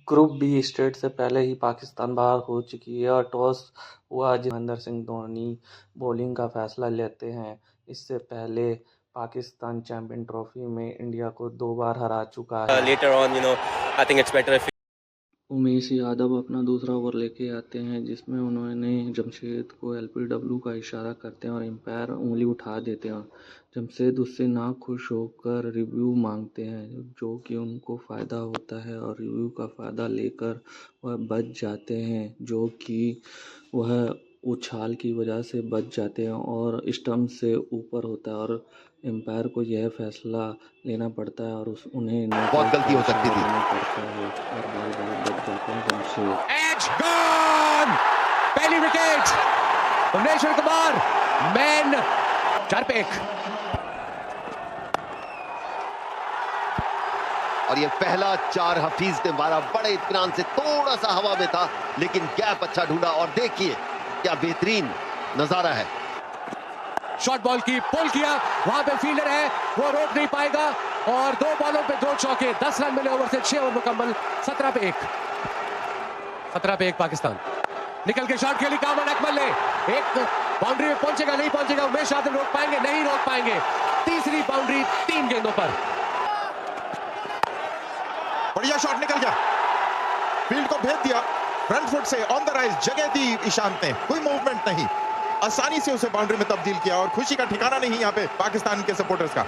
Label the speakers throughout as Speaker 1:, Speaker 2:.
Speaker 1: Group B state से पहले ही पाकिस्तान बाहर हो चुकी है और टॉस हुआ महेंद्र सिंह धोनी बॉलिंग का फैसला लेते हैं। इससे पहले पाकिस्तान चैंपियन ट्रॉफी में इंडिया को 2 बार हरा चुका है।
Speaker 2: Later on, I think it's better if
Speaker 1: Umesh Yadav अपना दूसरा ओवर लेके आते हैं, जिसमें उन्होंने जमशेद को एलबीडब्ल्यू का इशारा करते हैं और एम्पायर उंगली उठा देते हैं। जमशेद उससे नाखुश होकर रिव्यू मांगते हैं, जो कि उनको फ़ायदा होता है और रिव्यू का फ़ायदा लेकर वह बच जाते हैं, जो कि वह उछाल की वजह से बच जाते हैं और स्टंप से ऊपर होता है और एम्पायर को यह फैसला लेना पड़ता है और उन्हें
Speaker 3: बहुत गलती हो सकती थी
Speaker 1: पड़ता है और बाल बच जाते हैं जमशेद।
Speaker 4: एज गॉन, पहली विकेट भुवनेश्वर कुमार, मैन 4 पे 1।
Speaker 3: और ये पहला 4 हफीज ने मारा बड़े इत्मीनान से, थोड़ा सा हवा में था लेकिन गैप अच्छा ढूंढा और देखिए क्या बेहतरीन नजारा है।
Speaker 4: शॉर्ट बॉल की पुल किया, वहां पे फील्डर है, वो रोक नहीं पाएगा और 2 बॉलों पे 2 चौके, 10 रन मिले ओवर से 6 ओवर मुकम्मल, 17 पे 1। 17 पे 1 पाकिस्तान। निकल के शॉट खेली कामरान अकमल ने, एक बाउंड्री में पहुंचेगा नहीं पहुंचेगा, उमेश यादव रोक पाएंगे नहीं रोक पाएंगे। तीसरी बाउंड्री 3 गेंदों पर।
Speaker 5: बढ़िया शॉट निकल गया, फील्ड को भेज दिया, फ्रंट फुट से ऑन द राइज जगह दी ईशांत ने, कोई मूवमेंट नहीं, आसानी से उसे बाउंड्री में तब्दील किया और खुशी का ठिकाना नहीं यहाँ पे पाकिस्तान के सपोर्टर्स का।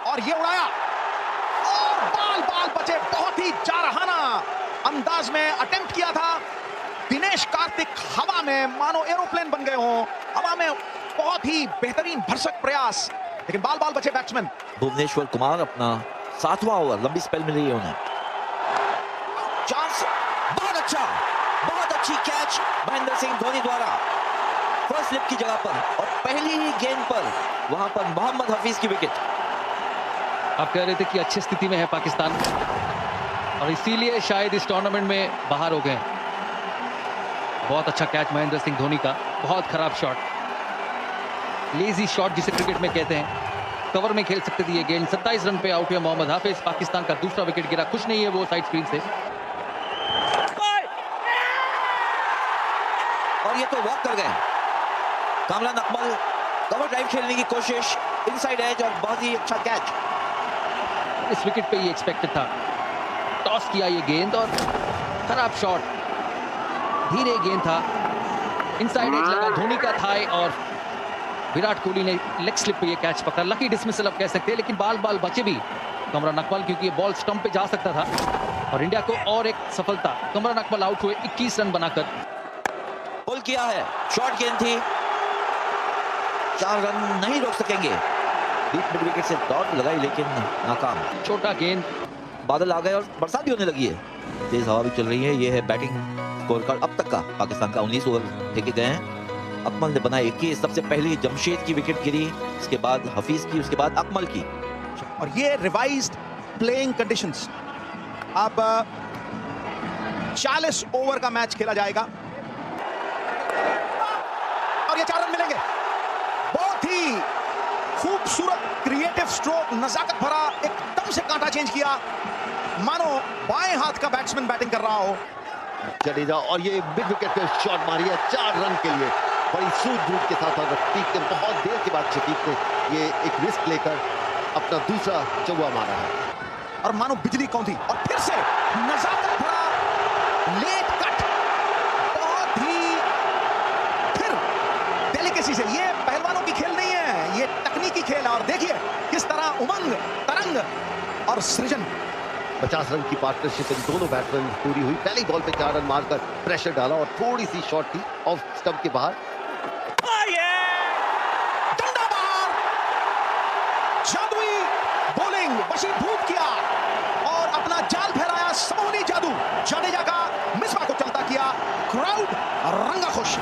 Speaker 6: और ये उड़ाया और बाल बाल बचे, बहुत ही जारहाना अंदाज में अटेम्प्ट किया था दिनेश कार्तिक, हवा में मानो एरोप्लेन बन गए हों, हवा में बहुत ही बेहतरीन भरसक प्रयास, लेकिन बाल बाल बचे बैट्समैन।
Speaker 7: भुवनेश्वर कुमार अपना 7वां ओवर, लंबी स्पेल मिल रही है उन्हें, चांस, बहुत अच्छा, बहुत अच्छी कैच महेंद्र सिंह धोनी द्वारा फर्स्ट स्लिप की जगह पर और पहली ही गेंद पर वहां पर मोहम्मद हफीज की विकेट।
Speaker 8: आप कह रहे थे कि अच्छी स्थिति में है पाकिस्तान और इसीलिए शायद इस टूर्नामेंट में बाहर हो गए। बहुत अच्छा कैच महेंद्र सिंह धोनी का, बहुत खराब शॉट, लेजी शॉट जिसे क्रिकेट में कहते हैं, कवर में खेल सकते थे ये गेंद। 27 रन पे आउट हुए मोहम्मद हाफिज, पाकिस्तान का दूसरा विकेट गिरा, खुश नहीं है वो साइड स्क्रीन से।
Speaker 7: और ये तो वॉक कर गए कामरान अकमल, कवर ड्राइव खेलने की कोशिश, इनसाइड एज और बहुत ही अच्छा कैच।
Speaker 8: इस विकेट पे ये एक्सपेक्टेड था, टॉस किया ये गेंद और खराब शॉट, धीरे गेंद था, इनसाइड एज लगा, धोनी का थाई और विराट कोहली ने लेग स्लिप पे ये कैच पकड़ा। लकी डिसमिसल अब कह सकते हैं, लेकिन बाल बाल बचे भी कामरान अकमल, क्योंकि ये बॉल स्टंप पे जा सकता था और इंडिया को और एक सफलता। कामरान अकमल आउट हुए 21 रन बनाकर।
Speaker 7: पुल किया है, शॉर्ट गेंद थी, 4 रन नहीं रोक सकेंगे, डीप मिड विकेट से दौड़ लगाई लेकिन नाकाम।
Speaker 8: छोटा गेंद,
Speaker 7: बादल आ गए और बरसात भी होने लगी है, तेज हवा भी चल रही है। ये है बैटिंग स्कोर कार्ड अब तक का पाकिस्तान का। 19 ओवर फेंके गए हैं, अकमल ने बनाए 21, सबसे पहले जमशेद की विकेट गिरी, उसके बाद हफीज की, उसके बाद अकमल की।
Speaker 6: और ये रिवाइज्ड प्लेइंग कंडीशंस, अब 40 ओवर का मैच खेला जाएगा और ये 4 रन मिलेंगे। बहुत ही खूबसूरत क्रिएटिव स्ट्रोक, नजाकत भरा, एकदम से कांटा चेंज किया, मानो बाएं हाथ का बैट्समैन बैटिंग कर रहा हो।
Speaker 3: जडेजा और ये मिड विकेट पे शॉट मारी है 4 रन के लिए, बड़ी सूझबूझ के साथ। और रफीक ने बहुत देर के बाद शकीब ने ये एक रिस्क लेकर अपना दूसरा चौवा मारा है
Speaker 6: और मानो बिजली कौंधी और फिर से नजाकत भरा लेट कट, बहुत ही फिर डेलिकेसी से। ये पहलवानों की खेल नहीं है, ये तकनीकी खेल है और देखिए किस तरह उमंग, तरंग और सृजन।
Speaker 3: 50 रन की पार्टनरशिप इन दोनों बैट्समैन पूरी हुई। पहली बॉल पे 4 रन मारकर प्रेशर डाला और थोड़ी सी शॉट थी ऑफ स्टंप के बाहर।
Speaker 6: जादुई बॉलिंग, वशीभूत किया और अपना जाल फहराया, समूनी जादू जडेजा का मिसबा को चलता किया, क्राउड रंगा खुश।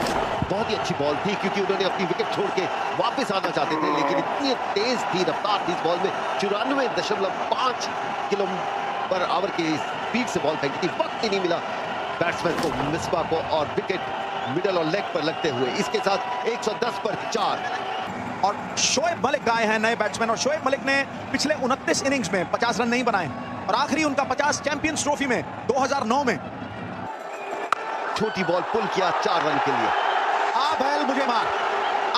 Speaker 3: बहुत ही अच्छी बॉल थी क्योंकि उन्होंने अपनी विकेट छोड़ के वापस आना चाहते थे, लेकिन इतनी तेज थी रफ्तार थी इस बॉल में, 94.5 किलोमीटर/आवर की स्पीड से बॉल फेंकी थी। वक्त ही नहीं मिला बैट्समैन को, मिसबा को, और विकेट मिडल और लेग पर लगते हुए। इसके साथ 110 पर 4।
Speaker 6: और शोएब मलिक आए हैं नए बैट्समैन, और शोएब मलिक ने पिछले 29 इनिंग्स में 50 रन नहीं बनाए। और आखिरी उनका 50 चैंपियंस ट्रॉफी में 2009 में।
Speaker 3: छोटी बॉल पुल किया 4 रन के लिए।
Speaker 6: आ बैल मुझे मार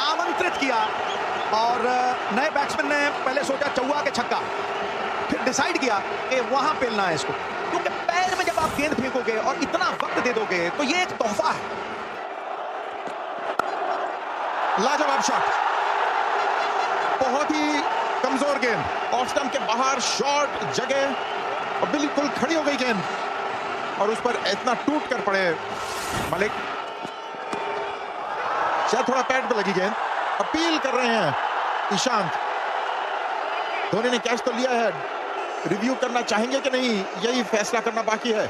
Speaker 6: आमंत्रित किया और नए बैट्समैन ने पहले सोचा चौवा के छक्का, फिर डिसाइड किया कि वहां पेलना है इसको, क्योंकि पैर में जब आप गेंद फेंकोगे और इतना वक्त दे दोगे तो ये एक तोहफा है।
Speaker 5: लाजवाब शॉट, बहुत ही कमजोर गेंद, ऑफ स्टंप के बाहर शॉट जगह और बिल्कुल खड़ी हो गई गेंद और उस पर इतना टूट कर पड़े मलिक। शायद थोड़ा पैड पे लगी गेंद। अपील कर रहे हैं ईशांत। धोनी ने कैच तो लिया है, रिव्यू करना चाहेंगे कि नहीं, यही फैसला करना बाकी है।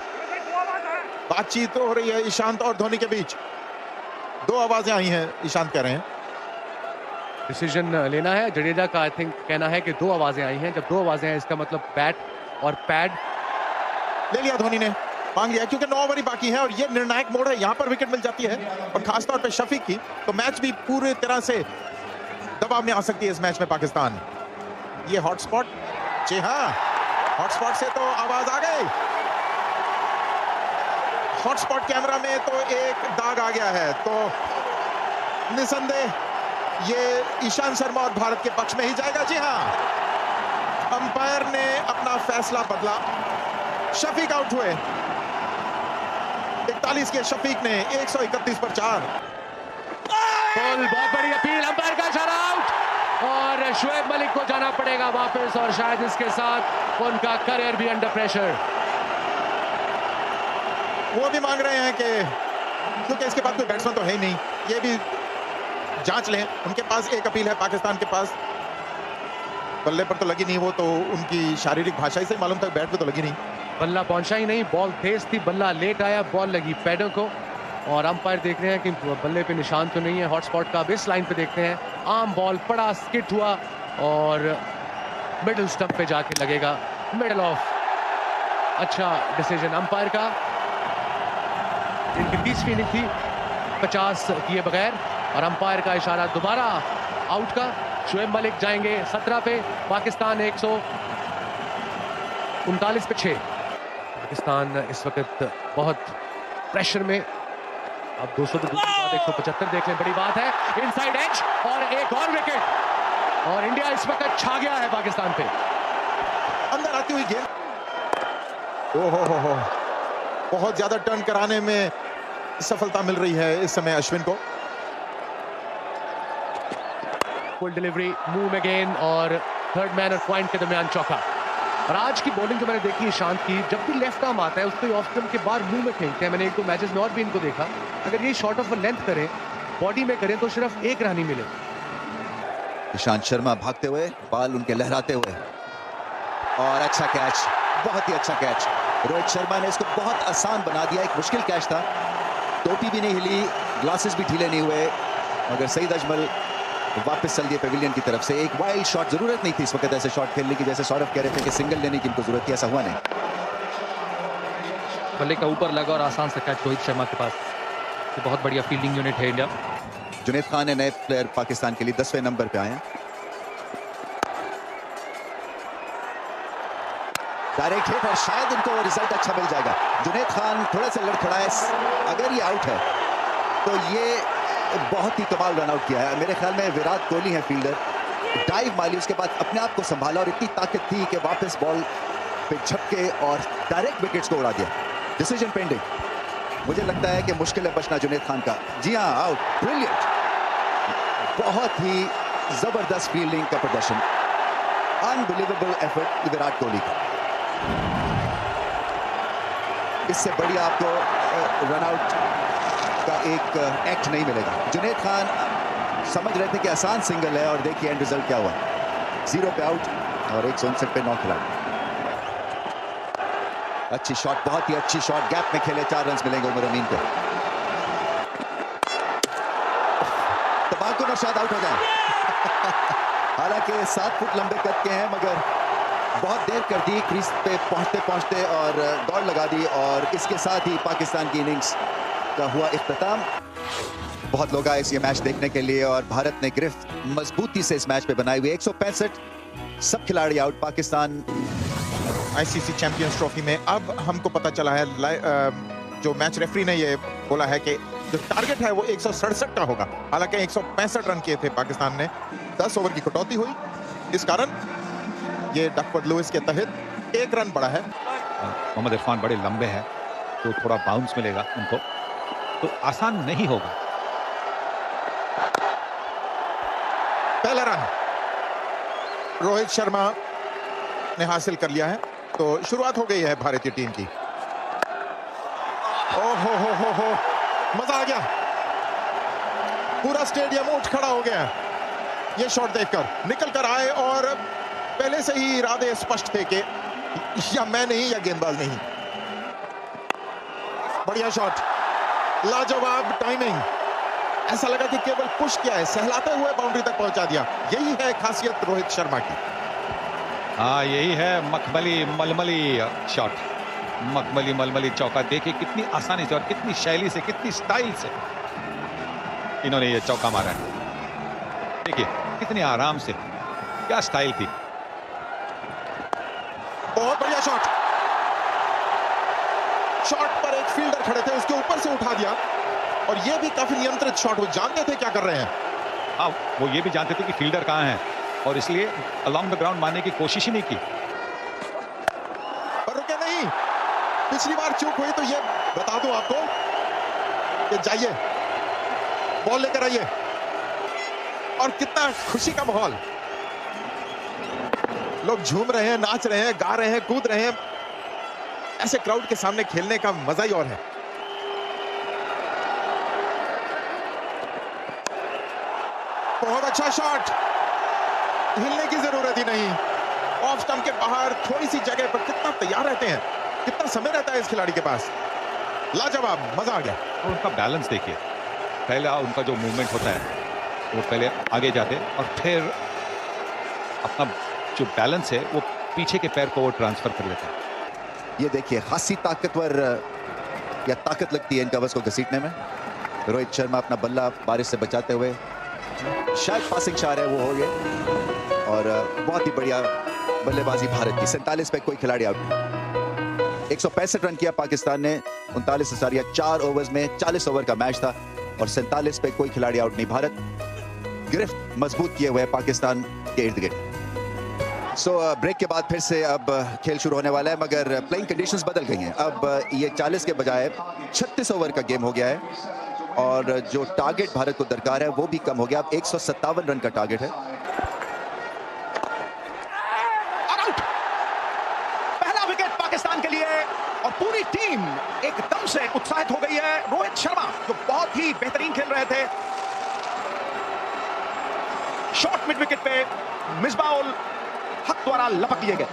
Speaker 5: बातचीत तो हो रही है ईशांत और धोनी के बीच। 2 आवाजें आई हैं, ईशांत कह रहे हैं।
Speaker 4: डिसीजन लेना है जडेजा का। आई थिंक कहना है कि 2 आवाजें आई हैं। जब 2 आवाजें हैं इसका मतलब बैट और पैड
Speaker 5: ले लिया धोनी ने, मांग लिया, क्योंकि 9 ओवर ही बाकी है और ये निर्णायक मोड़ है। यहां पर विकेट मिल जाती है और खासतौर पे शफीक की, तो मैच भी पूरी तरह से दबाव में आ सकती है इस मैच में पाकिस्तान। ये हॉटस्पॉट, जी हाँ, हॉटस्पॉट से तो आवाज आ गई। हॉटस्पॉट कैमरा में तो एक दाग आ गया है, तो निसंदेह ये ईशांत शर्मा और भारत के पक्ष में ही जाएगा। जी हाँ, अंपायर ने अपना फैसला बदला, शफीक आउट हुए। 41 के शफीक ने 131 पर 4।
Speaker 4: बहुत बड़ी अपील, अंपायर का इशारा, आउट और शुएब मलिक को जाना पड़ेगा वापस और शायद इसके साथ उनका करियर भी अंडर प्रेशर।
Speaker 5: वो भी मांग रहे हैं कि क्योंकि इसके बाद कोई बैट्समैन तो है ही नहीं, ये भी जांच लें। उनके पास एक अपील है पाकिस्तान के पास, बल्ले पर तो लगी नहीं, वो तो उनकी शारीरिक भाषा ही से मालूम था, बैट पे तो लगी नहीं।
Speaker 4: बल्ला पहुंचा ही नहीं, बॉल तेज थी, बल्ला लेट आया, बॉल लगी पैडों को और अंपायर देख रहे हैं कि बल्ले पे निशान तो नहीं है हॉटस्पॉट का। अब इस लाइन पे देखते हैं, आम बॉल पड़ा, स्किट हुआ और मिडिल स्टंप पे जाके लगेगा, मिडल ऑफ। अच्छा डिसीजन अंपायर का। इनकी 30वीं इनिंग थी 50 किए बगैर और अंपायर का इशारा दोबारा आउट का। शुएब मलिक जाएंगे 17 पे, पाकिस्तान 139 पे 6। पाकिस्तान इस वक्त बहुत प्रेशर में। अब 200 तो दूर की बात, 175 देख लें, बड़ी बात है। इनसाइड एज और एक और विकेट और इंडिया इस वक्त छा गया है पाकिस्तान पे।
Speaker 5: अंदर आती हुई गेंद, ओहो, बहुत ज्यादा टर्न कराने में सफलता मिल रही है इस समय अश्विन को।
Speaker 4: फुल डिलीवरी, मूव में गेंद और थर्ड मैन और पॉइंट के दरमियान चौका। और आज की बॉलिंग जो मैंने देखी ईशांत की, जब भी लेफ्ट आर्म आता है उसको ऑफ स्टंप के बाहर मुंह में फेंकते हैं। मैंने 1-2 मैचेस में और भी इनको देखा। अगर ये शॉर्ट ऑफ लेंथ करें, बॉडी में करें तो सिर्फ 1 रन ही मिले।
Speaker 9: ईशांत शर्मा भागते हुए, बाल उनके लहराते हुए और अच्छा कैच, बहुत ही अच्छा कैच। रोहित शर्मा ने इसको बहुत आसान बना दिया। एक मुश्किल कैच था, टोपी भी नहीं हिली, ग्लासेस भी ढीले नहीं हुए, मगर सईद अजमल वापस चल दिए पेविलियन की तरफ से। एक वाइल्ड शॉट, जरूरत नहीं थी इस वक्त ऐसे शॉट खेलने की, जैसे सौरभ कह रहे थे कि सिंगल लेने की इनको जरूरत थी, ऐसा हुआ नहीं।
Speaker 8: बल्ले का ऊपर लगा और आसान से कैच रोहित शर्मा के पास। तो बहुत बढ़िया फील्डिंग यूनिट है इंडिया।
Speaker 9: जुनैद खान है नए प्लेयर पाकिस्तान के लिए, 10वें नंबर पे आए हैं। डायरेक्ट हिट और शायद इनको रिजल्ट अच्छा मिल जाएगा। जुनैद खान थोड़ा सा लड़खड़ाए, अगर ये आउट है तो ये बहुत ही कमाल रन आउट किया है। मेरे ख्याल में विराट कोहली है फील्डर, डाइव मारी, उसके बाद अपने आप को संभाला और इतनी ताकत थी कि वापस बॉल पे झपके और डायरेक्ट विकेट्स को उड़ा दिया। डिसीजन पेंडिंग, मुझे लगता है कि मुश्किल है बचना जुनैद खान का। जी हाँ, आउट, ब्रिलियंट, बहुत ही जबरदस्त फील्डिंग का प्रदर्शन, अनबिलीवेबल एफर्ट विराट कोहली का। इससे बढ़िया आपको रन आउट का एक एक्ट नहीं मिलेगा। जुनैद खान समझ रहे थे कि आसान सिंगल है और देखिए एंड रिजल्ट क्या हुआ, 0 पे आउट और 159 पे 9 खिलाड़ी। अच्छी शॉट, बहुत ही अच्छी शॉट, गैप में खेले, 4 रन मिलेंगे उमर अमीन को। तबाकू नौशाद आउट हो जाए। हालांकि 7 फुट लंबे कद के हैं, मगर बहुत देर कर दी क्रीज पे पहुंचते पहुंचते और दौड़ लगा दी और इसके साथ ही पाकिस्तान की इनिंग्स का हुआ इख्तिताम। बहुत लोग आए ये मैच देखने के लिए और भारत ने गिरफ्त मजबूती से इस मैच पे बनाई हुई। 165, सब खिलाड़ी out. Pakistan
Speaker 5: ICC champions trophy में। अब हमको पता चला है जो मैच रेफरी ने ये बोला है कि जो टारगेट है वो 167 का होगा। हालांकि 165 रन किए थे पाकिस्तान ने, 10 ओवर की कटौती हुई, इस कारण ये डकवर्थ लुइस के तहत 1 रन बढ़ा है।
Speaker 10: मोहम्मद इरफान बड़े लंबे हैं तो थोड़ा बाउंस मिलेगा उनको, तो आसान नहीं होगा।
Speaker 5: पहला रन रोहित शर्मा ने हासिल कर लिया है, तो शुरुआत हो गई है भारतीय टीम की। ओहो हो, मजा आ गया, पूरा स्टेडियम उठ खड़ा हो गया ये शॉट देखकर। निकल कर आए और पहले से ही इरादे स्पष्ट थे कि या मैं नहीं या गेंदबाज नहीं। बढ़िया शॉट, लाजवाब टाइमिंग, ऐसा लगा कि केवल पुश किया है, सहलाते हुए बाउंड्री तक पहुंचा दिया। यही है खासियत रोहित शर्मा की।
Speaker 10: हाँ, यही है मखमली मलमली शॉट, मखमली मलमली चौका। देखिए कितनी आसानी से और कितनी शैली से, कितनी स्टाइल से इन्होंने ये चौका मारा है। देखिए कितनी आराम से, क्या स्टाइल थी।
Speaker 5: बहुत बढ़िया शॉट, शॉट पर एक फील्डर खड़े थे, उसके ऊपर से उठा दिया, और ये भी काफी नियंत्रित शॉट, वो जानते थे क्या कर रहे हैं।
Speaker 10: हाँ, वो ये भी जानते थे कि फील्डर कहां है, और इसलिए अलोंग द ग्राउंड मारने की कोशिश ही नहीं की।
Speaker 5: पर रुके नहीं, पिछली बार चूक हुई तो ये बता दूं आपको कि जाइए बॉल लेकर आइए, और कितना खुशी का माहौल, लोग झूम रहे हैं, नाच रहे हैं, गा रहे हैं, कूद रहे हैं। ऐसे क्राउड के सामने खेलने का मजा ही और है। बहुत अच्छा शॉट, हिलने की जरूरत ही नहीं, ऑफ स्टंप के बाहर थोड़ी सी जगह पर कितना तैयार रहते हैं, कितना समय रहता है इस खिलाड़ी के पास। लाजवाब, मजा आ गया।
Speaker 10: और उनका बैलेंस देखिए, पहला उनका जो मूवमेंट होता है वो पहले आगे जाते और फिर अपना जो बैलेंस है वो पीछे के पैर को वो ट्रांसफर कर लेते हैं।
Speaker 9: ये देखिए खासी ताकतवर या ताकत लगती है इन कवर्स को घसीटने में। रोहित शर्मा अपना बल्ला बारिश से बचाते हुए, शायद पासिंग शॉट है वो हो गए, और बहुत ही बढ़िया बल्लेबाजी भारत की। 47 पे कोई खिलाड़ी आउट नहीं। 165 रन किया पाकिस्तान ने 39 इशारिया 4 ओवर्स में। 40 ओवर का मैच था और 47 पे कोई खिलाड़ी आउट नहीं। भारत गिरफ्त मजबूत किए हुए है पाकिस्तान के इर्द गिर्द। ब्रेक के बाद फिर से अब खेल शुरू होने वाला है, मगर प्लेइंग कंडीशंस बदल गई हैं। अब ये 40 के बजाय 36 ओवर का गेम हो गया है, और जो टारगेट भारत को दरकार है वो भी कम हो गया। अब 157 रन का टारगेट है।
Speaker 6: पहला विकेट पाकिस्तान के लिए, और पूरी टीम एकदम से उत्साहित हो गई है। रोहित शर्मा जो बहुत ही बेहतरीन खेल रहे थे, शॉट मिड विकेट पे मिसबाउल हक द्वारा लपक लिए गए।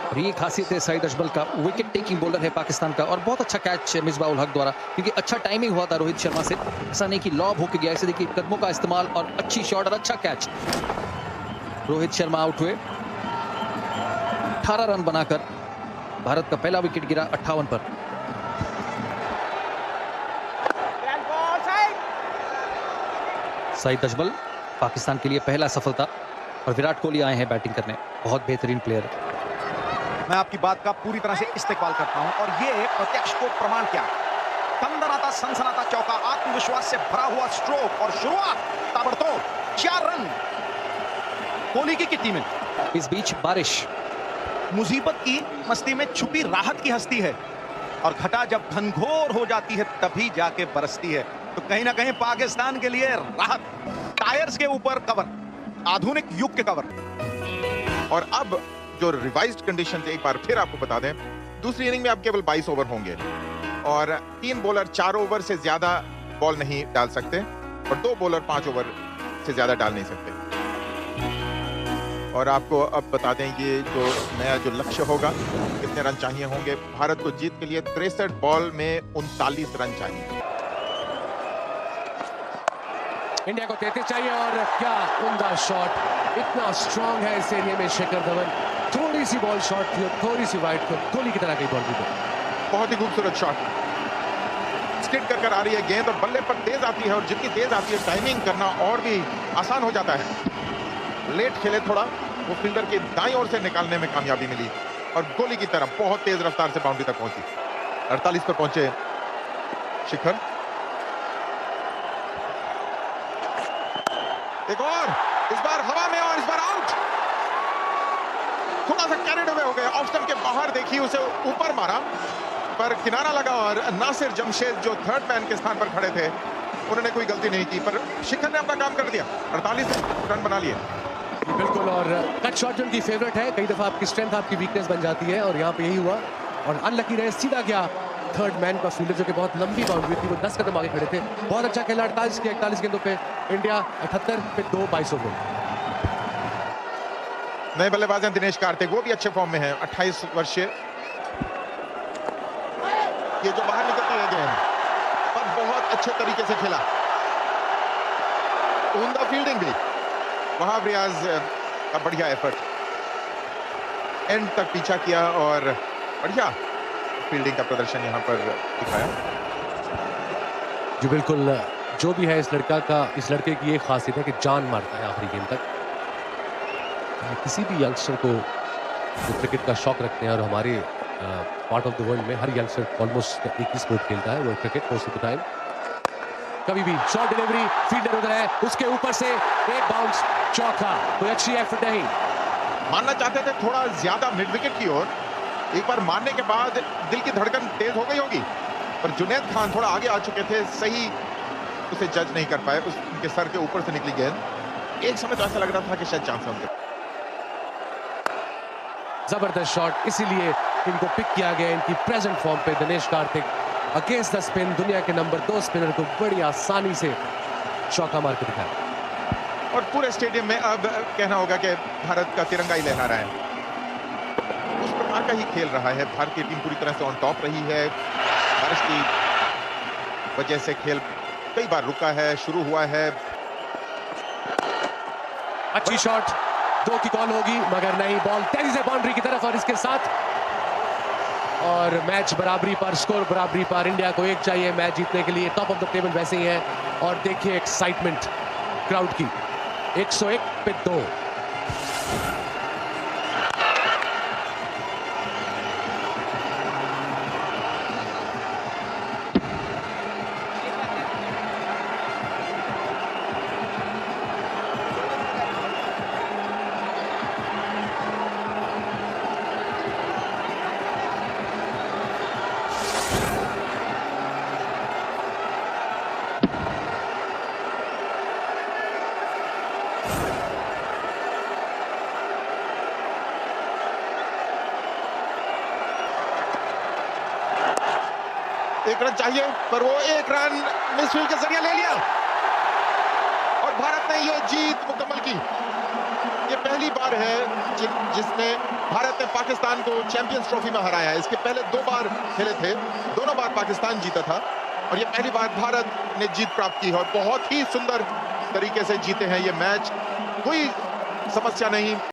Speaker 8: और ये खासियत है सईद अजमल का, विकेट टेकिंग बॉलर है पाकिस्तान का, और बहुत अच्छा कैच मिसबाउल हक द्वारा, क्योंकि अच्छा टाइमिंग हुआ था रोहित शर्मा से, ऐसा नहीं कि लॉब होके गया। ऐसे देखिए कदमों का इस्तेमाल और अच्छी शॉट और अच्छा कैच। रोहित शर्मा आउट हुए 18 रन बनाकर। भारत का पहला विकेट गिरा 58 पर। सईद अजमल पाकिस्तान के लिए पहला सफलता, और विराट कोहली आए हैं बैटिंग करने, बहुत बेहतरीन प्लेयर है।
Speaker 6: मैं आपकी बात का पूरी तरह से इस्तेमाल करता हूं, और ये प्रत्यक्ष को प्रमाण क्या, कंदनाता सनसनाता चौका, आत्मविश्वास से भरा हुआ स्ट्रोक, और शुरुआत ताबड़तोड़ 4 रन कोहली की कितनी में।
Speaker 8: इस बीच बारिश,
Speaker 6: मुसीबत की मस्ती में छुपी राहत की हस्ती है, और घटा जब घनघोर हो जाती है तभी जाके बरसती है। तो कहीं ना कहीं पाकिस्तान के लिए राहत, टायर्स के ऊपर कवर, आधुनिक युग के कवर।
Speaker 5: और अब जो रिवाइज्ड कंडीशन एक बार फिर आपको बता दें, दूसरी इनिंग में अब केवल 22 ओवर होंगे, और 3 बॉलर 4 ओवर से ज्यादा बॉल नहीं डाल सकते, और 2 बॉलर 5 ओवर से ज्यादा डाल नहीं सकते। और आपको अब बता दें ये जो नया जो लक्ष्य होगा, कितने रन चाहिए होंगे भारत को जीत के लिए। 63 बॉल में 39 रन चाहिए।
Speaker 4: इंडिया को 33 चाहिए, और क्या उम्दा शॉट, इतना स्ट्रांग है इस एरिया में शेखर धवन। थोड़ी सी बॉल शॉट थी, थोड़ी सी वाइड, कोहली की तरह की बॉल भी थी।
Speaker 5: बहुत ही खूबसूरत शॉट, स्किड कर आ रही है गेंद, और बल्ले पर तेज आती है, और जितनी तेज आती है टाइमिंग करना और भी आसान हो जाता है। लेट खेले थोड़ा, वो फील्डर के दाईं ओर से निकालने में कामयाबी मिली। और गोली की तरफ बहुत तेज रफ्तार से बाउंड्री तक पहुंची। 48 पर पहुंचे शिखर। एक और, इस बार हवा में और इस बार आउट। थोड़ा सा कैरिड अवे हो गए, ऑफ स्टंप के बाहर देखी, उसे ऊपर मारा पर किनारा लगा और नासिर जमशेद जो थर्ड मैन के स्थान पर खड़े थे उन्होंने कोई गलती नहीं की, पर शिखर ने अपना काम कर दिया। 48 रन बना लिए।
Speaker 4: बिल्कुल, और कट शॉट जो उनकी फेवरेट है, कई दफा आपकी स्ट्रेंथ आपकी वीकनेस बन जाती है और यहाँ पे यही हुआ और अनलकी रहे, सीधा गया थर्ड मैन का फील्डर जो कि बहुत लंबी बाउंड्री थी, वो 10 कदम आगे खड़े थे। बहुत अच्छा खेला, 48 के 41 गेंदों पे इंडिया 78 पे 2 22 ओवर।
Speaker 5: नए बल्लेबाज हैं दिनेश कार्तिक, वो भी अच्छे फॉर्म में हैं, 28 वर्षीय। ये जो बाहर निकलती है गेंद पर बहुत अच्छे तरीके से खेला, उम्दा फील्डिंग भी, वहां रियाज का बढ़िया एफर्ट, एंड तक पीछा किया और बढ़िया फील्डिंग का प्रदर्शन यहां पर दिखाया।
Speaker 4: जी बिल्कुल, जो भी है इस लड़के की ये खासियत है कि जान मारता है आखिरी गेंद तक। किसी भी यंगस्टर को जो क्रिकेट का शौक रखते हैं, और हमारे पार्ट ऑफ द वर्ल्ड में हर यंगस्टर ऑलमोस्ट एक ही स्पोर्ट खेलता है, वो cricket most of the time. कभी भी शॉर्ट डिलीवरी, फील्डर उधर है, उसके ऊपर से एक बाउंस, चौका, कोई अच्छी एफर्ट नहीं।
Speaker 5: मारना चाहते थे थोड़ा ज्यादा मिड विकेट की ओर, एक बार मारने के बाद दिल की धड़कन तेज हो गई होगी, पर जुनैद खान थोड़ा आगे आ चुके थे, सही उसे जज नहीं कर पाए, उनके सर के ऊपर से निकली गेंद। एक समय तो ऐसा लग रहा था कि शायद चांस है उनके।
Speaker 4: जबरदस्त शॉट, इसीलिए इनको पिक किया गया इनकी प्रेजेंट फॉर्म पे। Dinesh Karthik against the spin, दुनिया के नंबर 2 स्पिनर को बड़ी आसानी से चौका मार के दिखाया।
Speaker 5: और पूरे स्टेडियम में अब कहना होगा कि भारत का तिरंगा ही लहरा रहा है, उस प्रकार का ही खेल रहा है। भारतीय टीम पूरी तरह से ऑन टॉप रही है। बारिश की वजह से खेल कई बार रुका है, शुरू हुआ है।
Speaker 4: अच्छी शॉट, 2 की कॉल होगी मगर नहीं, बॉल तेजी से बाउंड्री की तरफ और इसके साथ और मैच बराबरी पर, स्कोर बराबरी पर। इंडिया को 1 चाहिए मैच जीतने के लिए, टॉप ऑफ द टेबल वैसे ही है। और देखिए एक्साइटमेंट क्राउड की, 101 पे 2।
Speaker 5: एक रन चाहिए, पर वो 1 रन मिसफील्ड के जरिए ले लिया और भारत ने ये जीत मुकम्मल की। ये पहली बार है जिसमें भारत ने पाकिस्तान को चैंपियंस ट्रॉफी में हराया है। इसके पहले 2 बार खेले थे, दोनों बार पाकिस्तान जीता था और ये पहली बार भारत ने जीत प्राप्त की है और बहुत ही सुंदर तरीके से जीते हैं ये मैच, कोई समस्या नहीं।